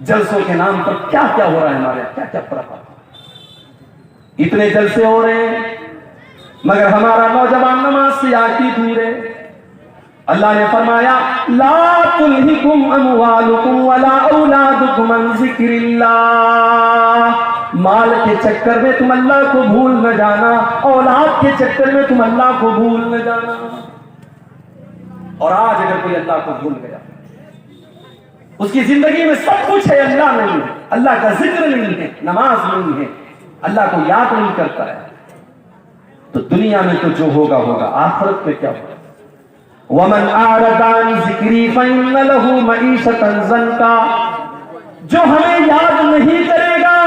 جلسوں کے نام پر کیا کیا ہو رہا ہے ہمارے یہاں، کیا کیا فرق ہے، اتنے جلسے ہو رہے ہیں مگر ہمارا نوجوان نماز سے آتی دور ہے۔ اللہ نے فرمایا لا تلہکم اموالکم ولا اولادکم عن ذکر اللہ، مال کے چکر میں تم اللہ کو بھول نہ جانا، اولاد کے چکر میں تم اللہ کو بھول نہ جانا۔ اور آج اگر کوئی اللہ کو بھول گیا، اس کی زندگی میں سب کچھ ہے، اللہ نہیں ہے، اللہ کا ذکر نہیں ہے، نماز نہیں ہے، اللہ کو یاد نہیں کرتا ہے، تو دنیا میں تو جو ہوگا ہوگا، آخرت میں کیا ہوگا؟ وَمَنْ أَعْرَضَ عَنْ ذِكْرِي فَإِنَّ لَهُ مَعِيشَةً ضَنْكًا، جو ہمیں یاد نہیں کرے گا،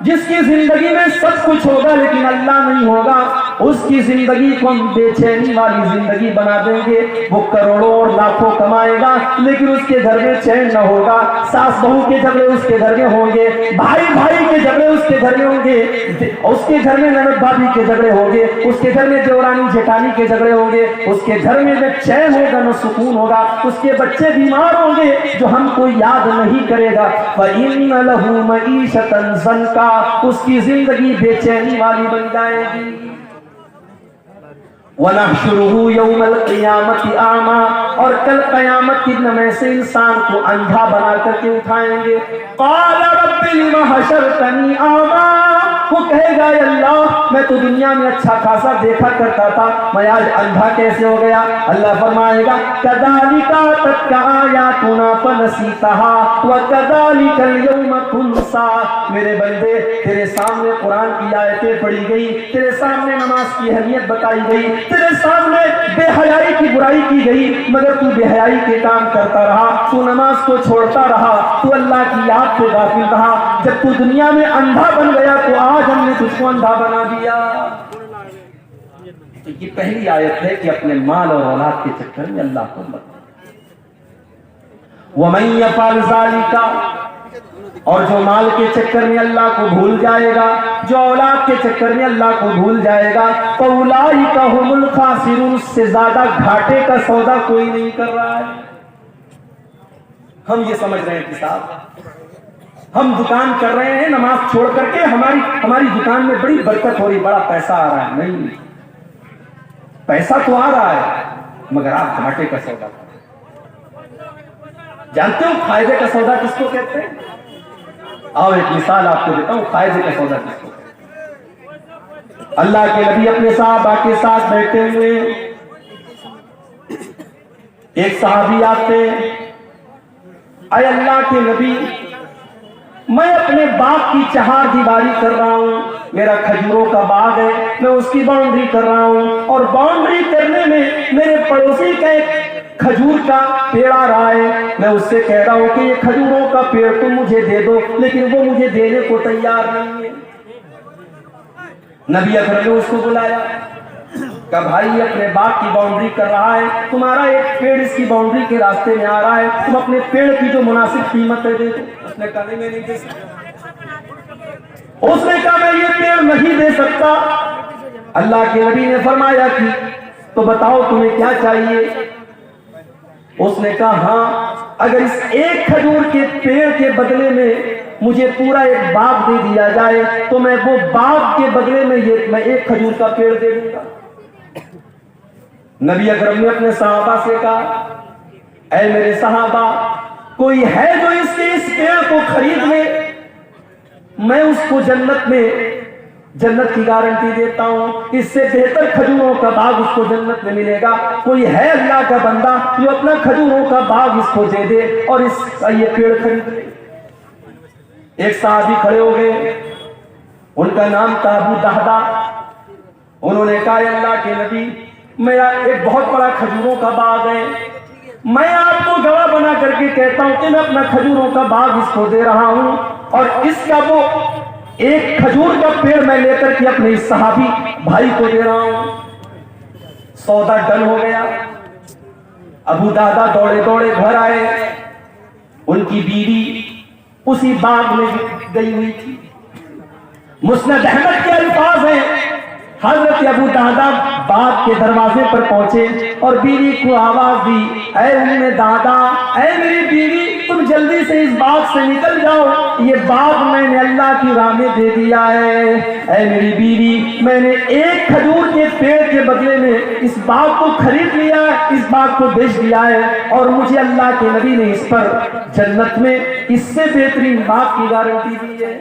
جس کی زندگی میں سب کچھ ہوگا لیکن اللہ نہیں ہوگا، اس کی زندگی کو ہم بے چینی والی زندگی بنا دیں گے۔ وہ کروڑوں اور لاکھوں کمائے گا لیکن اس کے گھر میں چین نہ ہوگا، ساس بہو کے جھگڑے اس کے گھر میں ہوں گے، بھائی بھائی کے جھگڑے اس کے گھر میں ہوں گے، اس کے گھر میں نند بھابھی کے جھگڑے ہوں گے، اس کے گھر میں دیورانی جیٹھانی کے جھگڑے ہوں گے، اس کے گھر میں نہ چین ہوگا نہ سکون ہوگا، اس کے بچے بیمار ہوں گے جو ہم کو یاد نہیں کرے گا۔ فَإِنَّ لَهُ مَعِيشَةً ضَنْكًا، اس کی زندگی بے چینی والی بن جائے گی۔ وَنَحْشُرُهُ يَوْمَ الْقِيَامَةِ أَعْمَى، اور کل قیامت کے دن میں سے انسان کو اندھا بنا کر کے اٹھائیں گے۔ قَالَ رَبِّ لِمَ حَشَرْتَنِي أَعْمَى، وہ کہے گا اے اللہ میں تو دنیا میں اچھا خاصا دیکھا کرتا تھا، میں آج اندھا کیسے ہو گیا؟ اللہ فرمائے گا كَذَلِكَ أَتَتْكَ آيَاتُنَا فَنَسِيتَهَا وَكَذَلِكَ الْيَوْمَ تُنسَى، میرے بندے تیرے سامنے قرآن کی آیتیں پڑھی گئی، تیرے سامنے نماز کی اہمیت بتائی گئی، تیرے سامنے بے حیائی کی برائی کی گئی، مگر تو بے حیائی کے کام کرتا رہا، تو نماز کو چھوڑتا رہا، تو اللہ کی یاد سے غافل رہا۔ جب تو دنیا میں اندھا بن گیا تو آج ہم نے تجھ کو اندھا بنا دیا۔ تو یہ پہلی آیت ہے کہ اپنے مال اور اولاد کے چکر میں اللہ کو مت۔ وَمَن يَفْعَلْ ذَلِكَ، اور جو مال کے چکر میں اللہ کو بھول جائے گا، جو اولاد کے چکر میں اللہ کو بھول جائے گا، فَأُولَٰئِكَ هُمُ الْخَاسِرُونَ، اس سے زیادہ گھاٹے کا سودا کوئی نہیں کر رہا ہے۔ ہم یہ سمجھ رہے ہیں کہ صاحب ہم دکان کر رہے ہیں نماز چھوڑ کر کے، ہماری دکان میں بڑی برکت ہو رہی، بڑا پیسہ آ رہا ہے۔ نہیں، پیسہ تو آ رہا ہے مگر آپ گھاٹے کا سودا کر رہے ہیں۔ جانتے ہو فائدے کا سودا کس کو کہتے ہیں؟ آؤ ایک مثال آپ کو دیتا ہوں، فائدے کا سودا کس کو کہتے ہیں۔ اللہ کے نبی اپنے صحابہ کے ساتھ بیٹھے ہوئے، ایک صحابی آتے، اے اللہ کے نبی میں اپنے باغ کی چہار دیواری کر رہا ہوں، میرا کھجوروں کا باغ ہے، میں اس کی باؤنڈری کر رہا ہوں، اور باؤنڈری کرنے میں میرے پڑوسی کا ایک کھجور کا پیڑ آ رہا ہے، میں اس سے کہہ رہا ہوں کہ یہ کھجوروں کا پیڑ تم مجھے دے دو، لیکن وہ مجھے دینے کو تیار نہیں ہے۔ نبی اکرم نے اس کو بلایا، کہ بھائی اپنے باغ کی باؤنڈری کر رہا ہے، تمہارا ایک پیڑ اس کی باؤنڈری کے راستے میں آ رہا ہے، تم اپنے پیڑ کی جو مناسب قیمت ہے دے دو۔ اس نے کہا میں نہیں دے سکتا، اس نے کہا میں یہ پیڑ نہیں دے سکتا۔ اللہ کے نبی نے فرمایا کہ تو بتاؤ تمہیں کیا چاہیے؟ اس نے کہا ہاں اگر اس ایک کھجور کے پیڑ کے بدلے میں مجھے پورا ایک باغ دے دیا جائے تو میں وہ باغ کے بدلے میں ایک کھجور کا پیڑ دے دوں گا۔ نبی اکرم نے اپنے صحابہ سے کہا اے میرے صحابہ، کوئی ہے جو اس پیڑ کو خرید لے؟ میں اس کو جنت کی گارنٹی دیتا ہوں، اس سے بہتر کھجوروں کا باغ اس کو جنت میں ملے گا۔ کوئی ہے اللہ کا بندہ جو اپنا کھجوروں کا باغ اس کو دے دے اور اس کا یہ پیڑ خرید لے؟ ایک صحابی کھڑے ہو گئے، ان کا نام تھا ابو دہدا۔ انہوں نے کہا اللہ کے نبی میرا ایک بہت بڑا کھجوروں کا باغ ہے، میں آپ کو گواہ بنا کر کے کہتا ہوں کہ میں اپنا کھجوروں کا باغ اس کو دے رہا ہوں، اور اس کا وہ ایک کھجور کا پیڑ میں لے کر کے اپنے اس صحابی بھائی کو دے رہا ہوں۔ سودا ڈن ہو گیا۔ ابو دادا دوڑے دوڑے گھر آئے، ان کی بیوی اسی باغ میں گئی ہوئی تھی۔ مسند احمد کے الفاظ ہیں، حضرت ابو دادا باغ کے دروازے پر پہنچے اور بیوی کو آواز دی اے ام دادا، اے میری بیوی تم جلدی سے اس باغ سے نکل جاؤ، یہ باغ میں نے اللہ کی راہ میں دے دیا ہے۔ اے میری بیوی، میں نے ایک کھجور کے پیڑ کے بدلے میں اس باغ کو خرید لیا ہے، اس باغ کو بیچ دیا ہے، اور مجھے اللہ کے نبی نے اس پر جنت میں اس سے بہترین باغ کی گارنٹی دی ہے۔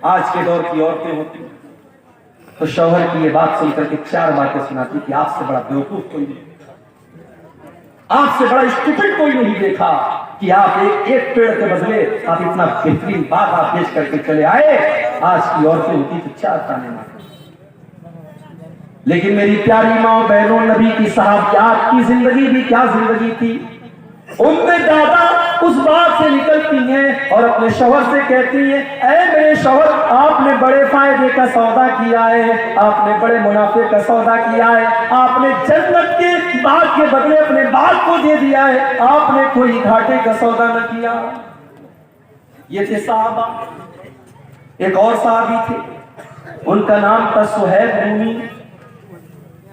آج کے دور کی عورتیں ہوتی تو شوہر کی یہ بات سن کر کے 4 باتیں سناتی کہ آپ سے بڑا بیوقوف کوئی نہیں، آپ سے بڑا اسٹوپڈ کوئی نہیں دیکھا کہ آپ ایک پیڑ کے بدلے آپ اتنا بہترین باغ آپ بیچ کر کے چلے آئے۔ آج کی عورتیں ہوتی تو 4 تانے مارتی۔ لیکن میری پیاری ماں بہنوں، نبی کی صحابیات کی زندگی بھی کیا زندگی تھی۔ ان میں دادا اس باغ سے نکلتی ہیں اور اپنے شوہر سے کہتی ہیں، اے میرے شوہر، آپ نے بڑے فائدے کا سودا کیا ہے، آپ نے بڑے منافع کا سودا کیا ہے، آپ نے جنت کے باغ کے بدلے اپنے باغ کو دے دیا ہے، آپ نے کوئی گھاٹے کا سودا نہ کیا۔ یہ تھے صحابہ۔ ایک اور صحابی تھے، ان کا نام تھا سہیب رومی۔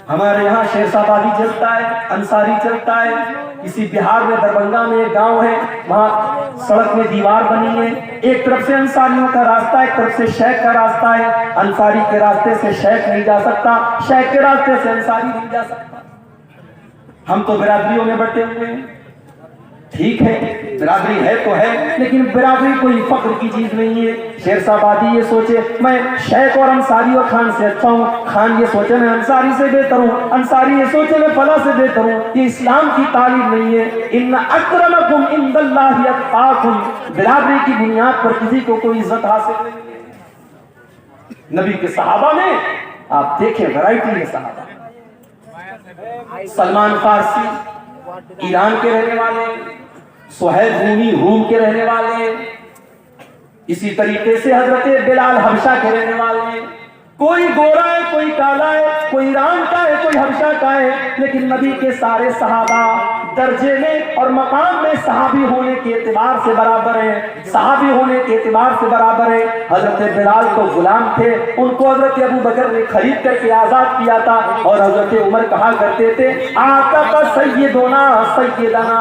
ہمارے یہاں شیرشاہ آبادی چلتا ہے، انصاری چلتا ہے، کسی بہار میں دربھنگہ میں ایک گاؤں ہے، وہاں سڑک میں دیوار بنی ہے، ایک طرف سے انصاریوں کا راستہ، ایک طرف سے شیخ کا راستہ ہے۔ انصاری کے راستے سے شیخ نہیں جا سکتا، شیخ کے راستے سے انصاری نہیں جا سکتا۔ ہم تو برادریوں میں بٹے ہوئے ہیں، ٹھیک ہے، برادری ہے تو ہے، لیکن برادری کوئی فخر کی چیز نہیں ہے۔ شیرشاہ آبادی یہ سوچے میں شیخ اور انصاری اور خان سے اچھا ہوں، خان یہ سوچے میں انصاری سے بہتر ہوں، انصاری یہ سوچے میں فلاں سے بہتر ہوں، یہ اسلام کی تعلیم نہیں ہے۔ ان اکرمکم عند اللہ اتقاکم، برادری کی بنیاد پر کسی کو کوئی عزت حاصل نہیں ہے۔ نبی کے صحابہ میں آپ دیکھیں ورائٹی ہے صحابہ۔ سلمان فارسی ایران کے رہنے والے، سہیب رومی روم کے رہنے والے، اسی طریقے سے حضرت بلال حبشہ کے رہنے والے۔ کوئی گورا ہے، کوئی کالا ہے، کوئی ایران کا ہے، کوئی حبشہ کا ہے، لیکن نبی کے سارے صحابہ درجے میں اور مقام میں صحابی ہونے کے اعتبار سے برابر ہیں، صحابی ہونے کے اعتبار سے برابر ہیں۔ حضرت بلال تو غلام تھے، ان کو حضرت ابو بکر نے خرید کر کے آزاد کیا تھا، اور حضرت عمر کہا کرتے تھے آقا کا سیدنا سیدنا،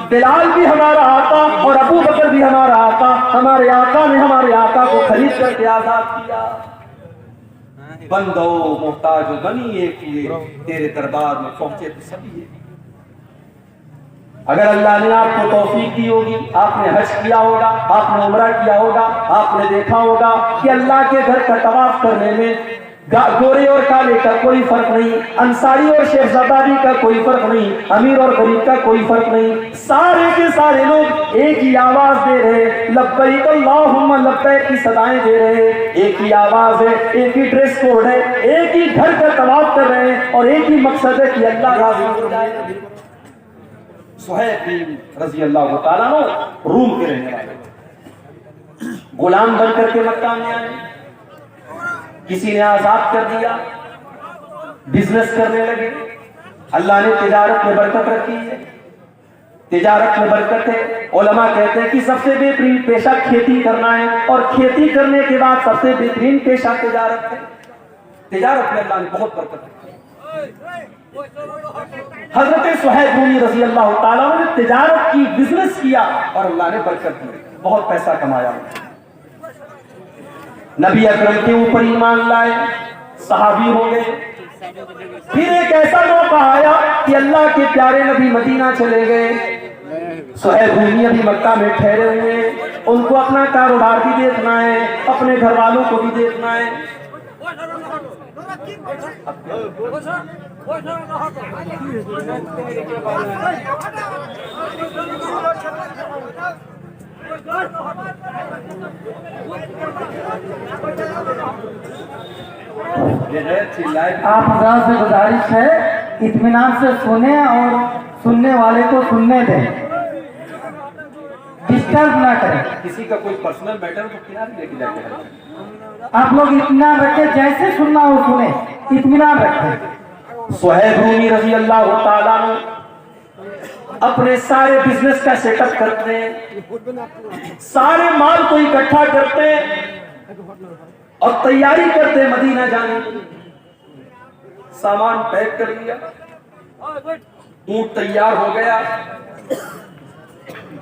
بلال بھی ہمارا آقا اور ابو بکر بھی ہمارا آقا، ہمارے آقا نے ہمارے آقا کو خرید کر کے آزاد کیا۔ بندو محتاج بنی ایک ہوئے، تیرے دربار میں پہنچے تو سبھی۔ اگر اللہ نے آپ کو توفیق دی ہوگی، آپ نے حج کیا ہوگا، آپ نے عمرہ کیا ہوگا، آپ نے دیکھا ہوگا کہ اللہ کے گھر کا طواف کرنے میں گورے اور کالے کا کوئی فرق نہیں، انصاری اور شیخزادی کا کوئی فرق نہیں، امیر اور غریب کا کوئی فرق نہیں، سارے کے سارے لوگ ایک ہی آواز دے رہے، لبیک اللہم لبیک کی صدائیں دے رہے، ایک ہی آواز ہے، ایک ہی ڈریس کوڈ ہے، ایک ہی گھر کا طواف کر رہے ہیں، اور ایک ہی مقصد ہے کہ اللہ راضی ہو جائے۔ سہیب رضی اللہ تعالیٰ عنہ روم کے رہنے والے، غلام بن کر کے مکہ میں آئے، کسی نے آزاد کر دیا، بزنس کرنے لگے۔ اللہ نے تجارت میں برکت رکھی ہے، تجارت میں برکت ہے۔ علماء کہتے ہیں کہ سب سے بہترین پیشہ کھیتی کرنا ہے، اور کھیتی کرنے کے بعد سب سے بہترین پیشہ تجارت ہے۔ تجارت میں اللہ نے بہت برکت رکھی ہے۔ حضرت سہیب رومی رضی اللہ تعالیٰ نے تجارت کی، بزنس کیا، اور اللہ نے برکت دی، بہت پیسہ کمایا۔ نبی اکرم کے اوپر ایمان لائے، صحابی ہو گئے۔ پھر ایک ایسا موقع آیا کہ اللہ کے پیارے نبی مدینہ چلے گئے، سہیب رومی ابھی مکہ میں ٹھہرے ہوئے ہیں، ان کو اپنا کاروبار بھی دیکھنا ہے، اپنے گھر والوں کو بھی دیکھنا ہے۔ آپ حضرات سے گزارش ہے اطمینان سے سنیں اور سننے والے کو سننے دیں، ڈسٹرب نہ کریں۔ کسی کا کوئی پرسنل میٹر تو کنارے لے کے جاتے آپ لوگ اطمینان رکھیں، جیسے سننا ہو سنیں، اطمینان رکھیں۔ سہیب رومی رضی اللہ تعالیٰ عنہ اپنے سارے بزنس کا سیٹ اپ کرتے ہیں، سارے مال کو اکٹھا کرتے ہیں اور تیاری کرتے ہیں مدینہ جانے کی۔ سامان پیک کر لیا، اونٹ تیار ہو گیا،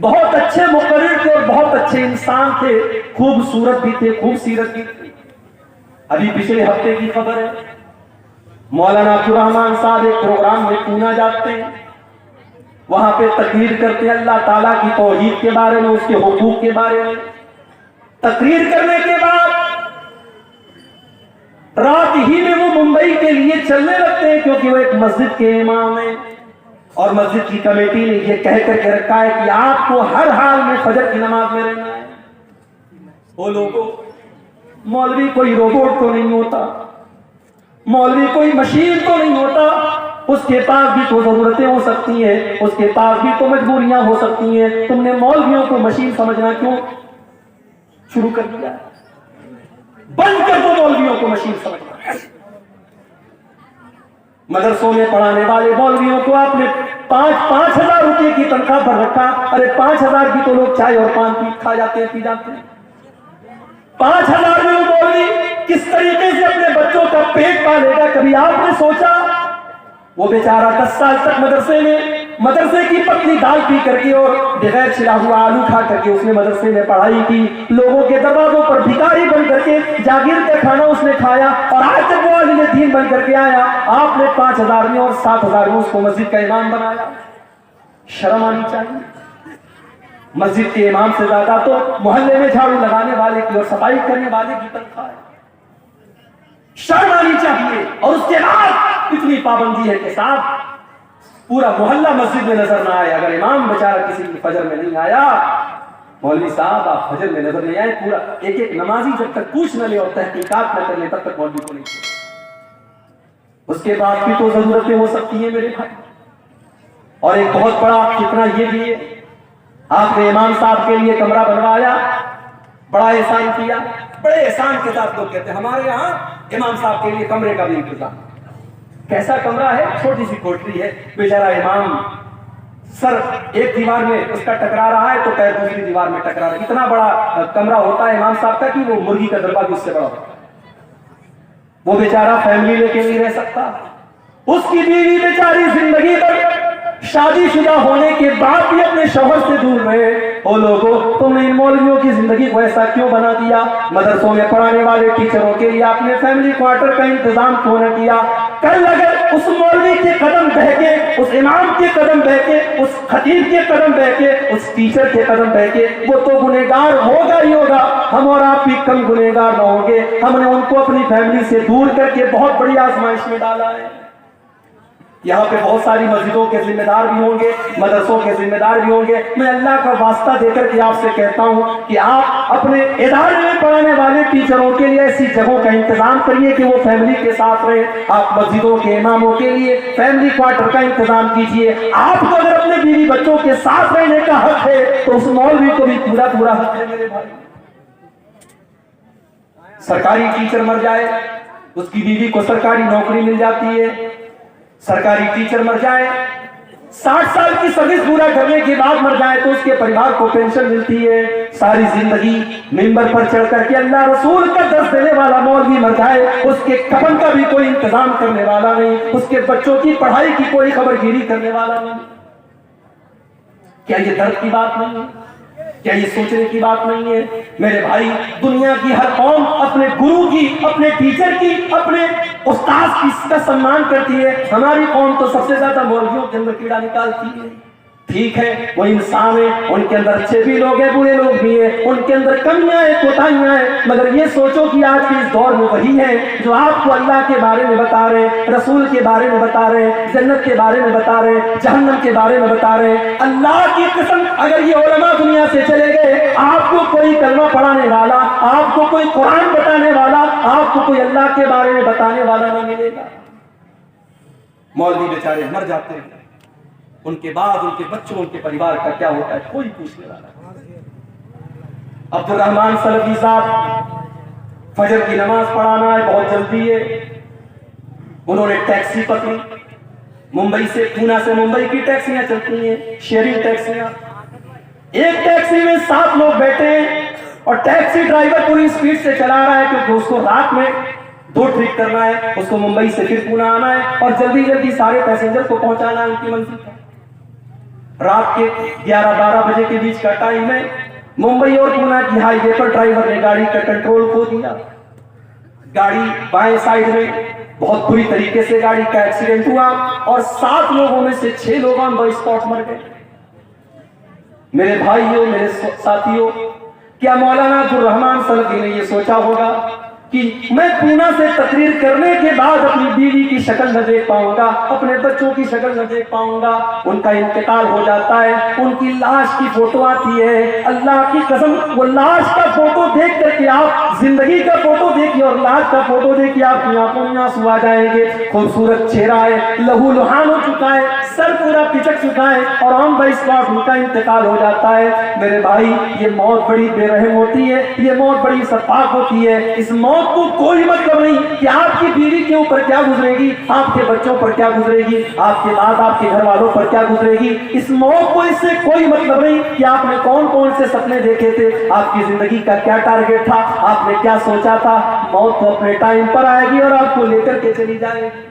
بہت اچھے مقرر تھے اور بہت اچھے انسان تھے, خوبصورت بھی تھے, خوبصورت بھی تھے. ابھی پچھلے ہفتے کی خبر ہے, مولانا عبدالرحمان صاحب ایک پروگرام میں پونا جاتے ہیں, وہاں پہ تقریر کرتے ہیں اللہ تعالیٰ کی توحید کے بارے میں, اس کے حقوق کے بارے میں. تقریر کرنے کے بعد رات ہی میں وہ ممبئی کے لیے چلنے لگتے ہیں, کیونکہ وہ ایک مسجد کے امام ہیں اور مسجد کی کمیٹی نے یہ کہہ کر کے رکھا ہے کہ آپ کو ہر حال میں فجر کی نماز میں رہنا ہے. وہ لوگوں, مولوی کوئی روبوٹ تو نہیں ہوتا, مولوی کوئی مشین تو نہیں ہوتا, اس کے پاس بھی تو ضرورتیں ہو سکتی ہیں, اس کے پاس بھی تو مجبوریاں ہو سکتی ہیں. تم نے مولویوں کو مشین سمجھنا کیوں شروع کر دیا؟ بند کر دو مولویوں کو مشین سمجھنا. مدرسوں میں پڑھانے والے مولویوں کو آپ نے 5,000 روپے کی تنخواہ پر رکھا. ارے 5,000 کی تو لوگ چائے اور پان کھا جاتے ہیں, پی جاتے ہیں. 5,000 میں وہ مولوی کس طریقے سے اپنے بچوں کا پیٹ پالے گا؟ کبھی آپ نے سوچا؟ وہ بیچارہ 10 سال تک مدرسے کی پتلی دال پی کر کے اور بغیر چھلا ہوا آلو کھا کر کے اس نے مدرسے میں پڑھائی کی, لوگوں کے دروازوں پر بھکاری بن کر کے جاگیر کا کھانا اس نے کھایا, اور آج تک وہ عالم دین بن کر کے آیا. آپ نے 5,000 میں اور 7,000 میں اس کو مسجد کا امام بنایا. شرم آنی چاہیے. مسجد کے امام سے زیادہ تو محلے میں جھاڑو لگانے والے کی اور صفائی کرنے والے کی تنخواہ ہے. شرم آنی چاہیے. اور اس کے بعد اتنی پابندی ہے کہ صاحب پورا محلہ مسجد میں نظر نہ آئے. اگر امام بیچارہ کسی کی فجر میں نہیں آیا, مولوی صاحب آپ فجر میں نظر نہیں آئے, پورا ایک نمازی جب تک پوچھ نہ لے اور تحقیقات نہ کر لے تب تک مولوی کو نہیں چھوڑے. اس کے بعد بھی تو ضرورتیں ہو سکتی ہیں میرے بھائی. اور ایک بہت بڑا فتنہ یہ بھی ہے, آپ نے امام صاحب کے لیے کمرہ بنوایا, بڑا احسان کیا. بڑے احسان کے ساتھ لوگ کہتے ہیں ہمارے یہاں امام صاحب کے لیے کمرے کا بھی انتظام. کیسا کمرہ ہے؟ چھوٹی سی کوٹری ہے. بیچارہ امام سر ایک دیوار میں اس کا ٹکرا رہا ہے تو پیر دوسری دیوار میں ٹکرا رہا ہے. اتنا بڑا کمرہ ہوتا ہے امام صاحب کا کہ وہ مرغی کا دربہ بھی اس سے بڑا ہوتا ہے. وہ بیچارہ فیملی لے کے نہیں رہ سکتا. اس کی بیوی بیچاری زندگی پر شادی شدہ ہونے کے بعد بھی اپنے شوہر سے دور رہے. او لوگوں, تم نے ان مولویوں کی زندگی کو ایسا کیوں بنا دیا؟ مدرسوں میں پڑھانے والے ٹیچروں کے لیے آپ نے فیملی کوارٹر کا انتظام کیوں نہ کیا؟ کل اگر اس مولوی کے قدم بہ کے, اس امام کے قدم بہ کے, اس خطیب کے قدم بہ کے, اس ٹیچر کے قدم بہ کے, وہ تو گنہگار ہوگا ہی ہوگا. ہم اور آپ بھی کم گنہگار نہ ہوں گے. ہم نے ان کو اپنی فیملی سے دور کر کے بہت بڑی آزمائش میں ڈالا ہے. یہاں پہ بہت ساری مسجدوں کے ذمہ دار بھی ہوں گے, مدرسوں کے ذمہ دار بھی ہوں گے. میں اللہ کا واسطہ دے کر کے آپ سے کہتا ہوں کہ آپ اپنے ادارے میں پڑھانے والے ٹیچروں کے لیے ایسی جگہوں کا انتظام کریے کہ وہ فیملی کے ساتھ رہیں. آپ مسجدوں کے اماموں کے لیے فیملی کوارٹر کا انتظام کیجیے. آپ کو اگر اپنے بیوی بچوں کے ساتھ رہنے کا حق ہے تو اس مولوی کو بھی پورا حق ہے میرے بھائی. سرکاری ٹیچر مر جائے, اس کی بیوی کو سرکاری نوکری مل جاتی ہے. سرکاری ٹیچر مر جائے, 60 سال کی سروس پورا کرنے کے بعد مر جائے تو اس کے پریوار کو پینشن ملتی ہے. ساری زندگی ممبر پر چڑھ کر کے اللہ رسول کا درس دینے والا مولوی مر جائے, اس کے کفن کا بھی کوئی انتظام کرنے والا نہیں, اس کے بچوں کی پڑھائی کی کوئی خبرگیری کرنے والا نہیں. کیا یہ درد کی بات نہیں ہے؟ کیا یہ سوچنے کی بات نہیں ہے؟ میرے بھائی, دنیا کی ہر قوم اپنے گرو کی, اپنے ٹیچر کی, اپنے استاد کی کا سمان کرتی ہے. ہماری قوم تو سب سے زیادہ مولویوں کے اندر کیڑا نکالتی ہے. ٹھیک ہے, وہ انسان ہے, ان کے اندر اچھے بھی لوگ ہیں, برے لوگ بھی ہیں, ان کے اندر کمیاں ہیں, کوتاہیاں ہیں, مگر یہ سوچو کہ آج کے اس دور میں وہی ہے جو آپ کو اللہ کے بارے میں بتا رہے, رسول کے بارے میں بتا رہے, جنت کے بارے میں بتا رہے, جہنم کے بارے میں بتا رہے. اللہ کی قسم, اگر یہ علماء دنیا سے چلے گئے, آپ کو کوئی کلمہ پڑھانے والا, آپ کو کوئی قرآن بتانے والا, آپ کو کوئی اللہ کے بارے میں بتانے والا نہیں ملے گا. مولوی بیچارے مر جاتے ہیں, ان کے بعد ان کے بچوں, ان کے پریوار کا کیا ہوتا ہے کوئی پوچھنے والا. عبدالرحمان سلفی صاحب, فجر کی نماز پڑھانا ہے, بہت جلدی ہے. انہوں نے ٹیکسی پکڑی, ممبئی سے, پونا سے ممبئی کی ٹیکسیاں چلتی ہیں, شیئرنگ ٹیکسیاں. ایک ٹیکسی میں 7 لوگ بیٹھے ہیں اور ٹیکسی ڈرائیور پوری اسپیڈ سے چلا رہا ہے کیونکہ اس کو رات میں 2 ٹرپ کرنا ہے, اس کو ممبئی سے پھر پونا آنا ہے اور جلدی جلدی سارے پیسنجر کو پہنچانا ہے ان کی منزل پر. رات کے 11-12 بجے کے بیچ کا ٹائم ہے، ممبئی اور پونا کی ہائی وے پر ڈرائیور نے گاڑی کا کنٹرول کھو دیا، گاڑی بائیں سائڈ میں، بہت بری طریقے سے گاڑی کا ایکسیڈنٹ ہوا اور 7 لوگوں میں سے 6 لوگ آن دا اسپاٹ مر گئے۔ میرے بھائیوں، میرے ساتھیوں، کیا مولانا عبدالرحمان سلفی نے یہ سوچا ہوگا کہ میں پونا سے تقریر کرنے کے بعد اپنی بیوی کی شکل نہ دیکھ پاؤں گا، اپنے بچوں کی شکل نہ دیکھ پاؤں گا، ان کا انتقال ہو جاتا ہے، ان کی لاش کی فوٹو آتی ہے، اللہ کی قسم وہ لاش کا فوٹو دیکھ کر کے آپ زندگی کا فوٹو دیکھیے اور لاش کا فوٹو دیکھیے، آپ کی آنکھوں میں آنسو آ جائیں گے۔ خوبصورت چہرہ ہے، لہو لہان ہو چکا ہے، سر پورا پچک چکا ہے اور آن دا اسپاٹ ان کا انتقال ہو جاتا ہے۔ میرے بھائی، یہ موت بڑی بے رحم ہوتی ہے، یہ موت بڑی شفاف ہوتی ہے۔ اس موت کو کوئی مطلب نہیں کہ آپ کی بیوی کے اوپر کیا گزرے گی، آپ کے بچوں پر کیا گزرے گی، آپ کے بعد آپ کے گھر والوں پر کیا گزرے گی۔ اس موت کو اس سے کوئی مطلب نہیں کہ آپ نے کون کون سے سپنے دیکھے تھے، آپ کی زندگی کا کیا ٹارگٹ تھا، آپ نے کیا سوچا تھا۔ موت تو اپنے ٹائم پر آئے گی اور آپ کو لے کر کے چلی جائے گی۔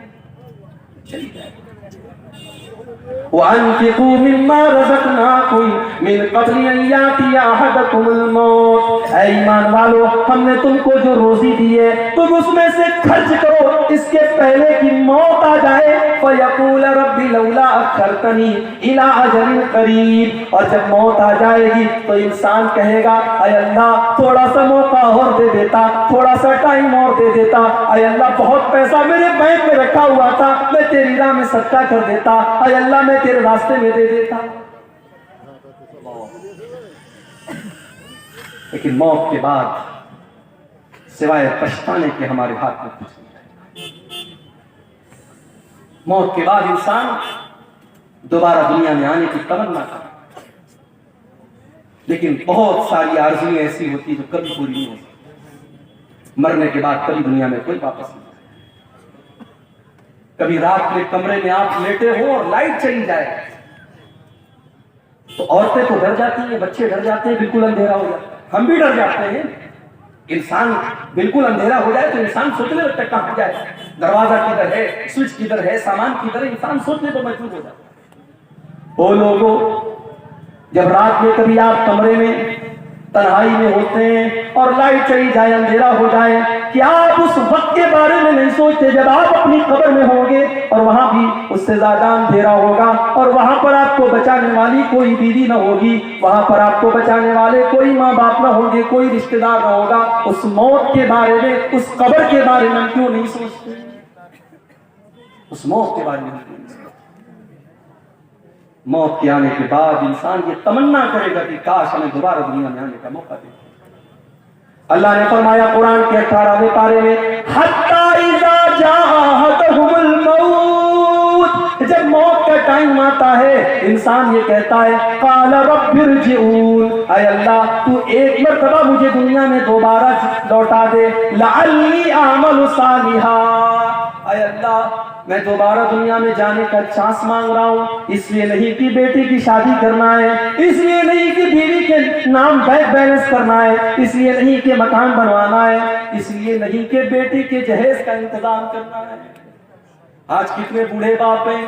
وَأَنفِقُوا مِمَّا رَزَقْنَاكُمْ مِنْ قَبْلِ أَنْ يَأْتِيَ أَحَدَكُمُ الْمَوْتُ۔ اے ایمان والو، ہم نے تم کو جو روزی دی ہے تم اس میں سے خرچ کرو اس کے پہلے کہ موت آ جائے۔ فَيَقُولَ رَبِّ لَوْلَا أَخَّرْتَنِي إِلَىٰ أَجَلٍ قَرِيبٍ۔ اور جب موت آ جائے گی تو انسان کہے گا اے اللہ تھوڑا سا موقع اور دے دیتا، تھوڑا سا ٹائم اور دے دیتا، اے اللہ بہت پیسہ میرے بینک میں رکھا ہوا تھا، میں تیری راہ میں صدقہ کر دیتا، اے اللہ میں تیرے راستے میں دے دیتا۔ لیکن موت کے بعد سوائے پچھتانے کے ہمارے ہاتھ میں کچھ نہیں رہتا۔ موت کے بعد انسان دوبارہ دنیا میں آنے کی تمنا کرتا، لیکن بہت ساری آرزویں ایسی ہوتی جو کبھی پوری نہیں ہو سکتی۔ مرنے کے بعد کبھی دنیا میں کوئی واپس نہیں آتا۔ کبھی رات میں کمرے میں آپ لیٹے ہو اور لائٹ چلی جائے تو عورتیں تو ڈر جاتی ہیں، بچے ڈر جاتے ہیں، بالکل اندھیرا ہو جاتا ہے، ہم بھی ڈر جاتے ہیں۔ انسان بالکل اندھیرا ہو جائے تو انسان سوچنے لگتا ہے کہاں جائے، دروازہ کدھر ہے، سوئچ کدھر ہے، سامان کدھر ہے، انسان سوچنے پر مجبور ہو جاتا ہے۔ وہ لوگوں، جب رات میں کبھی آپ کمرے میں تنہائی میں ہوتے ہیں اور لائٹ چلی جائے، اندھیرا ہو جائے، کیا آپ اس وقت کے بارے میں نہیں سوچتے جب آپ اپنی قبر میں ہوں گے اور وہاں بھی اس سے زیادہ اندھیرا ہوگا اور وہاں پر آپ کو بچانے والی کوئی بیوی نہ ہوگی، وہاں پر آپ کو بچانے والے کوئی ماں باپ نہ ہوں گے، کوئی رشتہ دار نہ ہوگا۔ اس موت کے بارے میں، اس قبر کے بارے میں کیوں نہیں سوچتے؟ اس موت کے بارے میں کیوں نہیں سوچتے؟ موت کے آنے کے بعد انسان یہ تمنا کرے گا کہ کاش ہمیں دوبارہ دنیا میں آنے کا موقع دے۔ اللہ نے فرمایا قرآن کے 18ویں پارے میں حَتَّى إِذَا جَاءَتْهُمُ الْمَوْتُ، جب موت کا ٹائم آتا ہے انسان یہ کہتا ہے قَالَ رَبِّ ارْجِعُونِ، اے اللہ تو ایک مرتبہ مجھے دنیا میں دوبارہ لوٹا دے، لَعَلِّي أَعْمَلُ صَالِحًا، اے اللہ میں دوبارہ دنیا میں جانے کا چانس مانگ رہا ہوں، اس لیے نہیں کہ بیٹی کی شادی کرنا ہے، اس لیے نہیں کہ بیوی کے نام بینک بیلنس کرنا ہے، اس لیے نہیں کہ مکان بنوانا ہے، اس لیے نہیں کہ بیٹی کے جہیز کا انتظام کرنا ہے۔ آج کتنے بوڑھے باپ ہیں،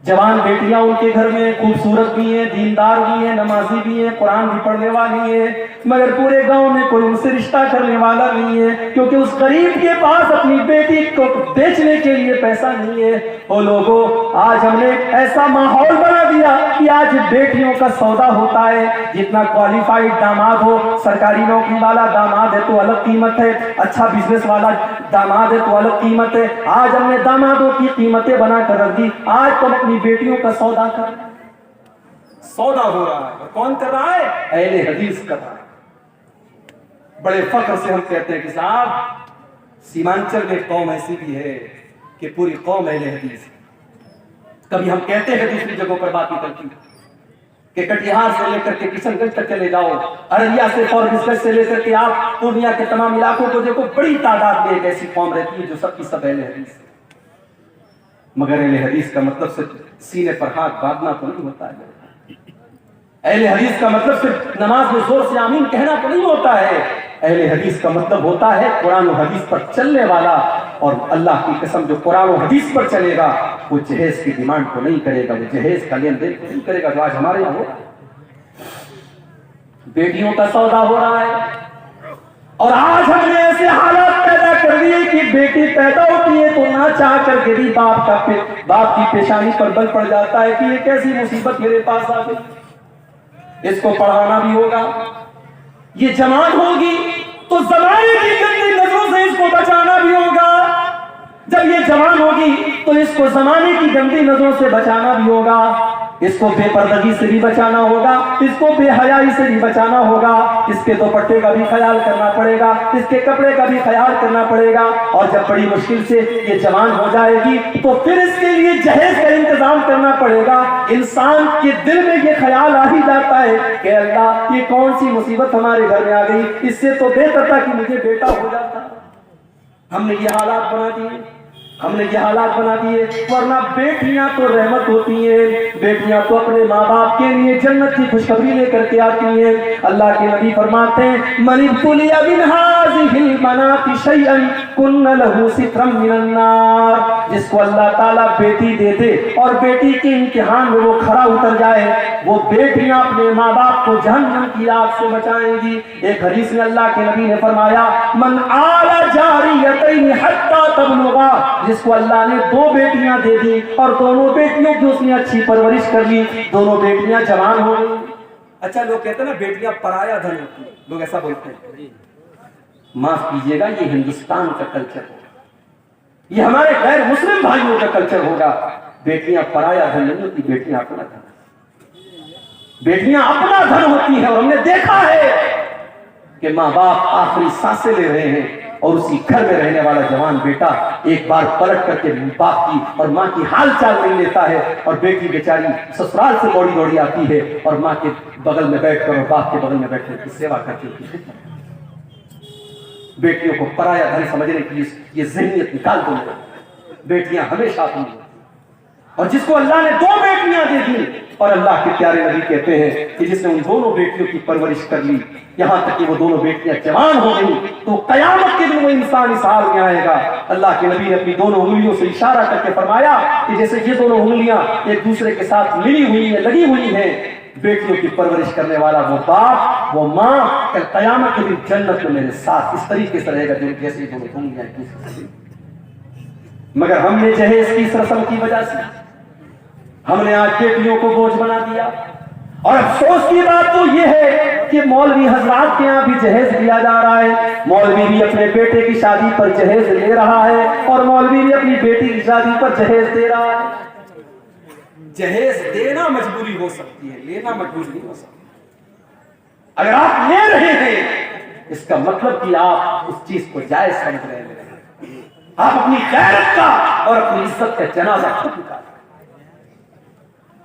جوان بیٹیاں ان کے گھر میں خوبصورت بھی ہیں، دیندار بھی ہیں، نمازی بھی ہیں، قرآن بھی پڑھنے والی ہیں، مگر پورے گاؤں میں کوئی ان سے رشتہ کرنے والا نہیں ہے، کیونکہ اس غریب کے پاس اپنی بیٹی کو بیچنے کے لیے پیسہ نہیں ہے۔ وہ لوگوں، آج ہم نے ایسا ماحول بنا دیا کہ آج بیٹیوں کا سودا ہوتا ہے، جتنا کوالیفائڈ داماد ہو، سرکاری نوکری والا داماد ہے تو الگ قیمت ہے، اچھا بزنس والا داماد ہے تو الگ قیمت ہے۔ آج ہم نے دامادوں کی قیمتیں بنا کر رکھ دی، آج تم اپنی بیٹیوں کا سودا کر رہے ہیں۔ سودا ہو رہا ہے، اور کون کر رہا ہے؟ اہل حدیث کر رہا ہے۔ بڑے فخر سے ہم کہتے ہیں کہ صاحب سیمانچل میں قوم ایسی بھی ہے کہ پوری قوم اہل حدیث ہے۔ کبھی ہم کہتے ہیں دوسری جگہوں پر بات کرتی کہ کٹیہار سے لے کر کے کشن گنج تک چلے جاؤ، ارریا سے فارغ گنج سے لے کر کے آپ پورنیہ کے تمام علاقوں کو دیکھو، بڑی تعداد میں ایک ایسی قوم رہتی ہے جو سب کی سب اہل حدیث ہے۔ مگر اہل حدیث کا مطلب صرف سینے پر ہاتھ باندھنا تو نہیں ہوتا ہے۔ اہل حدیث کا مطلب صرف نماز میں زور سے آمین کہنا تو نہیں ہوتا ہے۔ اہل حدیث کا مطلب ہوتا ہے قرآن و حدیث پر چلنے والا، اور اللہ کی قسم جو قرآن و حدیث پر چلے گا وہ جہیز کی ڈیمانڈ کو نہیں کرے گا, وہ جہیز کا لین دین نہیں کرے گا جو آج ہمارے یہاں ہو رہا ہے. بیٹیوں کا سودا ہو رہا ہے, اور آج ہم نے ایسے حالات پیدا کر دیے کہ بیٹی پیدا ہوتی ہے تو نہ چاہ کر کے بھی باپ کی پیشانی پر بل پڑ جاتا ہے کہ یہ کیسی مصیبت میرے پاس آ گئی, اس کو پڑھانا بھی ہوگا, یہ جوان ہوگی تو زمانے کی گندی نظروں سے اس کو بچانا بھی ہوگا, جب یہ جوان ہوگی تو اس کو زمانے کی گندی نظروں سے بچانا بھی ہوگا, اس کو بے پردگی سے بھی بچانا ہوگا, اس کو بے حیائی سے بھی بچانا ہوگا, اس کے دوپٹے کا بھی خیال کرنا پڑے گا, اس کے کپڑے کا بھی خیال کرنا پڑے گا, اور جب بڑی مشکل سے یہ جوان ہو جائے گی تو پھر اس کے لیے جہیز کا انتظام کرنا پڑے گا. انسان کے دل میں یہ خیال آ ہی جاتا ہے کہ اللہ یہ کون سی مصیبت ہمارے گھر میں آ گئی, اس سے تو بہتر تھا کہ مجھے بیٹا ہو جاتا. ہم نے یہ حالات بنا دیے, ہم نے یہ حالات بنا دیے, ورنہ بیٹیاں تو رحمت ہوتی ہیں, بیٹیاں تو اپنے ماں باپ کے لیے جنت کی خوشخبری لے کر کے آتی ہیں. اللہ کے نبی فرماتے ہیں من ابتلی من هذه البنات شيئا كن له سترا من النار, جس کو اللہ تعالیٰ بیٹی دے دے اور بیٹی کے امتحان میں وہ کھرا اتر جائے, وہ بیٹیاں اپنے ماں باپ کو جہنم کی آگ سے بچائیں گی. ایک حدیث میں اللہ کے نبی نے فرمایا من آل جاریتین حتی تبلغا, جس کو اللہ نے 2 بیٹیاں دے دی اور دونوں بیٹیوں کی اس نے اچھی پرورش کر لی, دونوں بیٹیاں جوان ہو گئی. اچھا لوگ کہتے ہیں نا بیٹیاں پرایا دھن ہوتی ہیں, لوگ ایسا بولتے ہیں. معاف کیجیے گا, یہ ہندوستان کا کلچر ہوگا, یہ ہمارے غیر مسلم بھائیوں کا کلچر ہوگا. بیٹیاں پرایا دھن نہیں ہوتی, بیٹیاں اپنا دھن, بیٹیاں اپنا دھن ہوتی ہیں. اور ہم نے دیکھا ہے کہ ماں باپ آخری سانسیں لے رہے ہیں اور اسی گھر میں رہنے والا جوان بیٹا ایک بار پلٹ کر کے باپ کی اور ماں کی حال چال نہیں لیتا ہے, اور بیٹی بیچاری سسرال سے دوڑی دوڑی آتی ہے اور ماں کے بغل میں بیٹھ کر اور باپ کے بغل میں بیٹھ کر کی سیوا کرتی ہوتی ہے. بیٹیوں کو پرایا دھن سمجھنے کی یہ ذہنیت نکال دو. بیٹیاں ہمیشہ اپنی, اور جس کو اللہ نے 2 بیٹیاں دے دی, اور اللہ کے پیارے نبی کہتے ہیں کہ جس نے ان دونوں بیٹیوں کی پرورش کر لی یہاں تک کہ وہ دونوں بیٹیاں جوان ہو گئی, تو قیامت کے دن وہ انسان اس حال میں آئے گا. اللہ کے نبی نے اپنی دونوں انگلیوں سے اشارہ کر کے فرمایا کہ جیسے یہ دونوں انگلیاں ایک دوسرے کے ساتھ ملی ہوئی ہیں, لگی ہوئی ہیں, بیٹیوں کی پرورش کرنے والا وہ باپ وہ ماں کل قیامت کے دن جنت میں میرے ساتھ اس طریقے سے رہے گا جیسے دونوں انگلیاں ایک دوسرے سے. مگر ہم نے جہیز کی اس رسم کی وجہ سے ہم نے آج بیٹیوں کو بوجھ بنا دیا, اور افسوس کی بات تو یہ ہے کہ مولوی حضرات کے یہاں بھی جہیز دیا جا رہا ہے. مولوی بھی اپنے بیٹے کی شادی پر جہیز لے رہا ہے, اور مولوی بھی اپنی بیٹی کی شادی پر جہیز دے رہا ہے. جہیز دینا مجبوری ہو سکتی ہے, لینا مجبوری نہیں ہو سکتی. اگر آپ لے رہے ہیں اس کا مطلب کہ آپ اس چیز کو جائز سمجھ رہے ہیں, آپ اپنی غیرت کا اور اپنی عزت کا جنازہ خود نکالیں.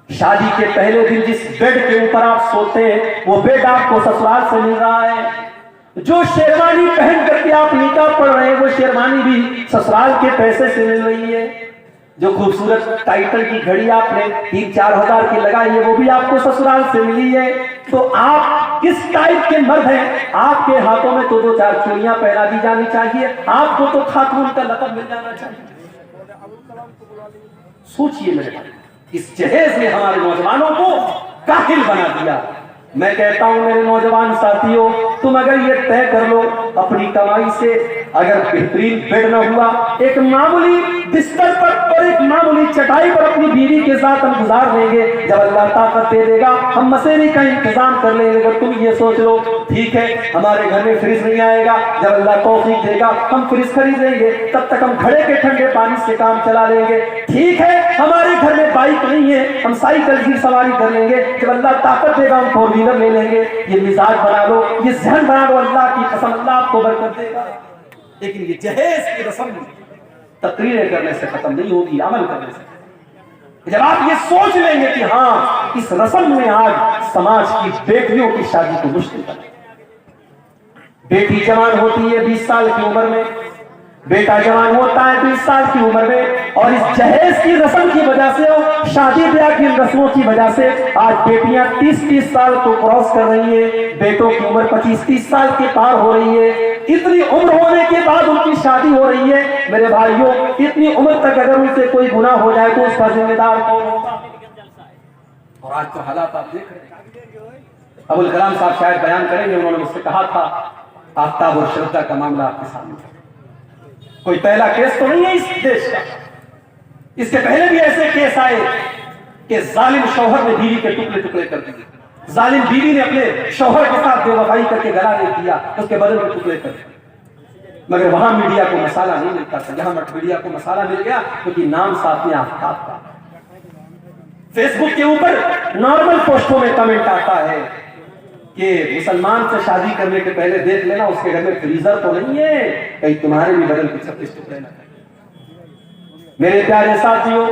شادی کے پہلے دن جس بیڈ کے اوپر آپ سوتے ہیں وہ بیڈ آپ کو سسرال سے مل رہا ہے. جو شیروانی پہن کر کے آپ نکاح پڑھ رہے ہیں وہ شیروانی بھی سسرال کے پیسے سے مل رہی ہے. جو خوبصورت ٹائٹل کی گھڑی آپ نے 3-4 ہزار کی لگائی ہے وہ بھی آپ کو سسرال سے ملی ہے. تو آپ کس ٹائپ کے مرد ہیں؟ آپ کے ہاتھوں میں تو 2-4 چوڑیاں پہنا دی جانی چاہیے, آپ کو تو خاتون کا لقب مل جانا چاہیے. سوچئے میرے بھائی, اس جہیز نے ہمارے نوجوانوں کو کاہل بنا دیا. میں کہتا ہوں میرے نوجوان ساتھیوں, تم اگر یہ طے کر لو اپنی کمائی سے اگر بہترین بیڈ نہ ہوا, ایک معمولی بستر پر اور ایک معمولی چٹائی پر اپنی بیوی کے ساتھ ہم گزار لیں گے. جب اللہ طاقت دے دے گا ہم مسیری کا انتظام کر لیں گے. اگر تم یہ سوچ لو ٹھیک ہے ہمارے گھر میں فریج نہیں آئے گا, جب اللہ توفیق دے گا ہم فریج خرید لیں گے, تب تک ہم گھڑے کے ٹھنڈے پانی سے کام چلا لیں گے. ٹھیک ہے ہمارے گھر میں بائک نہیں ہے, ہم سائیکل کی سواری کر لیں گے. جب اللہ طاقت دے گا ہم 4 ویلر لے لیں گے. یہ مزاج بنا لو, یہ ذہن بنا لو, اللہ کی قسم اللہ آپ کو برکت دے گا. لیکن یہ جہیز کی رسم تقریریں کرنے سے ختم نہیں ہوگی, عمل کرنے سے. جب آپ یہ سوچ لیں گے کہ ہاں اس رسم میں آج سماج کی بیٹیوں کی شادی کو مشکل کریں. بیٹی جوان ہوتی ہے 20 سال کی عمر میں, بیٹا جوان ہوتا ہے 20 سال کی عمر میں, اور اس جہیز کی رسم کی وجہ سے اور شادی بیاہ کی رسموں کی وجہ سے آج بیٹیاں 30-30 سال کو کراس کر رہی ہیں, بیٹوں کی عمر 25-30 سال کے پار ہو رہی ہے. اتنی عمر ہونے کے بعد ان کی شادی ہو رہی ہے, میرے بھائیوں اتنی عمر تک اگر ان سے کوئی گناہ ہو جائے تو اس کا ذمہ دار کون ہوگا؟ اور آج تو حالات آپ دیکھ رہے ہیں. ابو الکلام صاحب شاید بیان کریں گے, انہوں نے مجھ سے کہا تھا آفتاب اور شردا کا معاملہ آپ کے سامنے. کوئی پہلا کیس تو نہیں ہے اس دیش کا, اس سے پہلے بھی ایسے کیس آئے کہ ظالم شوہر نے بیوی کے ٹکڑے ٹکڑے کر دیے, ظالم بیوی نے اپنے شوہر کے ساتھ بے وفائی کر کے گلا نہیں دیا, اس کے بدن میں ٹکڑے کر دیے. مگر وہاں میڈیا کو مسالہ نہیں ملتا تھا, یہاں میڈیا کو مسالہ مل گیا کیونکہ نام ساتھ میں آفتاب کا. فیس بک کے اوپر نارمل پوسٹوں میں کمنٹ آتا ہے کہ مسلمان سے شادی کرنے کے پہلے دیکھ لینا اس کے گھر میں فریزر تو نہیں ہے, کہیں تمہارے بھی بدن کے 36 ٹکڑے نہ کریں. میرے پیارے ساتھیوں,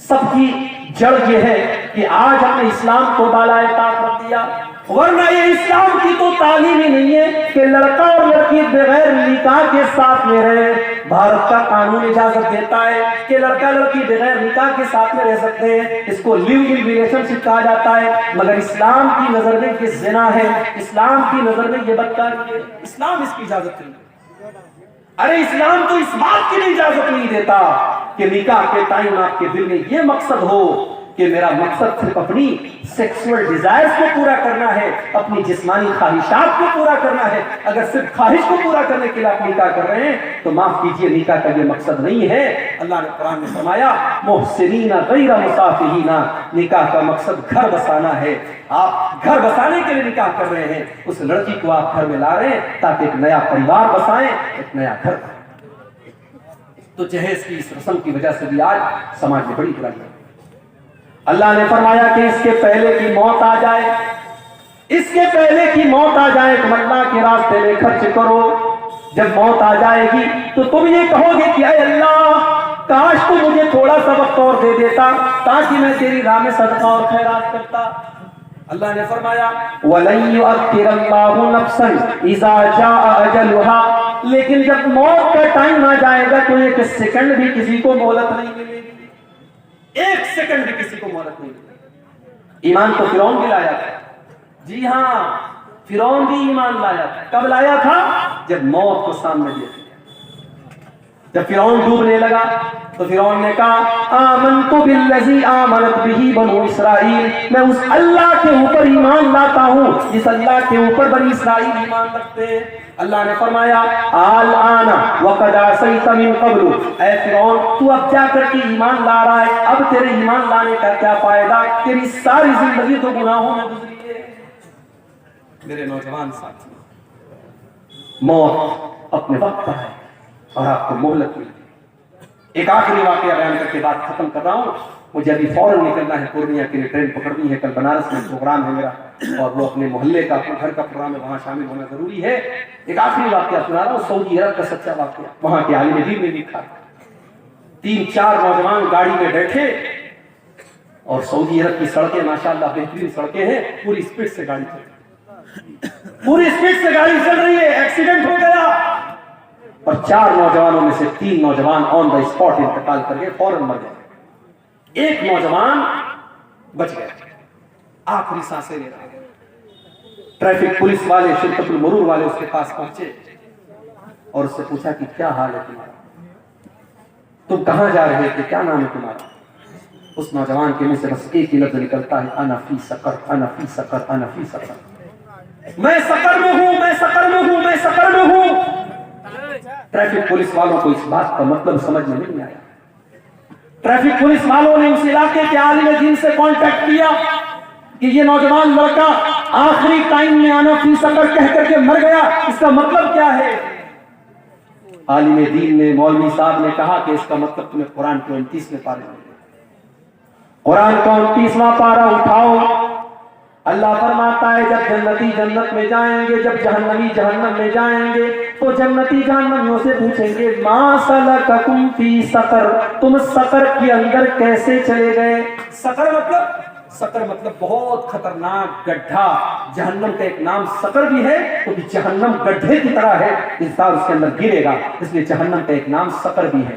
سب کی جڑ یہ ہے کہ آج ہم نے اسلام کو بالائے طاق رکھ دیا, ورنہ یہ اسلام کی تو تعلیم ہی نہیں ہے کہ لڑکا اور لڑکی بغیر نکاح کے ساتھ میں رہے. بھارت کا قانون اجازت دیتا ہے کہ لڑکا لڑکی بغیر نکاح کے ساتھ میں رہ سکتے ہیں, اس کو لیو ان ریلیشن شپ کہا جاتا ہے. مگر اسلام کی نظر میں یہ زنا ہے, اسلام کی نظر میں یہ بدکاری ہے, اسلام اس کی اجازت نہیں. ارے اسلام تو اس بات کی بھی اجازت نہیں دیتا کہ نکاح کے ٹائم آپ کے دل میں یہ مقصد ہو کہ میرا مقصد صرف اپنی سیکسول ڈیزائرز کو پورا کرنا ہے, اپنی جسمانی خواہشات کو پورا کرنا ہے. اگر صرف خواہش کو پورا کرنے کے لیے آپ نکاح کر رہے ہیں تو معاف کیجئے, نکاح کا یہ مقصد نہیں ہے. اللہ نے قرآن میں فرمایا محسنین غیر مسافحین, نکاح کا مقصد گھر بسانا ہے. آپ گھر بسانے کے لیے نکاح کر رہے ہیں, اس لڑکی کو آپ گھر میں لا رہے ہیں تاکہ ایک نیا پریوار بسائیں, ایک نیا گھر. تو جہیز کی اس رسم کی وجہ سے بھی آج سماج میں بڑی برائی ہے. اللہ نے فرمایا کہ اس کے پہلے کی موت آ جائے, اس کے پہلے کی موت آ جائے تم اللہ کے راستے میں خرچ کرو. جب موت آ جائے گی تو تم یہ کہو گے کہ اے اللہ کاش تو مجھے تھوڑا سا وقت اور دے دیتا تاکہ میں تیری راہ میں صدقہ اور خیرات کرتا. اللہ نے فرمایا وَلَن يُؤَخِّرَ اللَّهُ نَفْسًا إِذَا جَاءَ أَجَلُهَا, لیکن جب موت کا ٹائم آ جائے گا تو ایک سیکنڈ بھی کسی کو مہلت نہیں ملے گی, ایک سیکنڈ بھی کسی کو مہلت نہیں ملے گی. ایمان تو فرعون بھی لایا تھا, جی ہاں فرعون بھی ایمان لایا تھا. کب لایا تھا؟ جب موت کو سامنے دیکھ لیا. جب فرعون ڈوبنے لگا تو فرعون نے کہا آمنت بالذی آمنت بہ بنو اسرائیل, میں اس اللہ کے اوپر ایمان لاتا ہوں جس اللہ کے اوپر بنی اسرائیل ایمان رکھتے ہیں. اللہ نے فرمایا الآن وقد عصیت من قبل, اے فرعون تو اب جا کر کے ایمان لا رہا ہے, اب تیرے ایمان لانے کا کیا فائدہ, تیری ساری زندگی تو گناہوں میں گزری ہے. میرے نوجوان ساتھی, موت اپنے وقت پر ہے اور آپ کو مہلت ملی. ایک آخری واقعہ بیان کر کے بات ختم کر رہا ہوں, مجھے ابھی فوراً نکلنا ہے پورنیہ کے لیے, ٹرین پکڑنی ہے. کل بنارس میں پروگرام ہے میرا اور وہ اپنے محلے کا اپنے گھر کا پروگرام ہے, وہاں شامل ہونا ضروری ہے. ایک آخری واقعہ سنا رہا ہوں, سعودی عرب کا سچا واقعہ. وہاں کے عالم دین نے لکھا 3-4 نوجوان گاڑی میں بیٹھے اور سعودی عرب کی سڑکیں ماشاءاللہ بہترین سڑکیں ہیں, پوری اسپیڈ سے گاڑی چل رہی, پوری اسپیڈ سے گاڑی چل رہی ہے. ایکسیڈنٹ ہو گیا اور 4 نوجوانوں میں سے 3 نوجوان آن دا اسپاٹ انتقال کر گئے, فوراً مر گئے. ایک نوجوان بچ گیا, آخری سانسیں لے رہا ہے. ٹریفک پولیس والے شرکت المرور والے اس کے پاس پہنچے اور اس سے پوچھا کہ کیا حال ہے تمہارا, تم کہاں جا رہے تھے, کیا نام ہے تمہارا. اس نوجوان کے منہ سے بس ایک ہی لفظ نکلتا ہے انا فی سقر, انا فی سقر, انا فی سقر. میں سقر میں ہوں, میں سقر میں ہوں, میں سقر میں ہوں. ٹریفک پولیس والوں کو اس بات کا مطلب سمجھ میں نہیں آیا. ٹریفک پولیس والوں نے اس علاقے کے عالم دین سے کانٹیکٹ کیا کہ یہ نوجوان لڑکا آخری ٹائم میں آنا فی سقر کہہ کر کے مر گیا, اس کا مطلب کیا ہے. عالم دین نے, مولوی صاحب نے کہا کہ اس کا مطلب تمہیں قرآن کے 29ویں پارے میں, قرآن کا 29واں پارہ اٹھاؤ. اللہ فرماتا ہے جب جنتی جنت میں جائیں گے, جب جہنمی جہنم میں جائیں گے تو جنتی جہنمیوں سے پوچھیں گے ما سلککم فی سقر, تم سقر کے اندر کیسے چلے گئے. سقر مطلب بہت خطرناک گڈھا. جہنم کا ایک نام سقر بھی ہے کیونکہ جہنم گڈھے کی طرح ہے, انسان اس کے اندر گرے گا, اس لیے جہنم کا ایک نام سقر بھی ہے.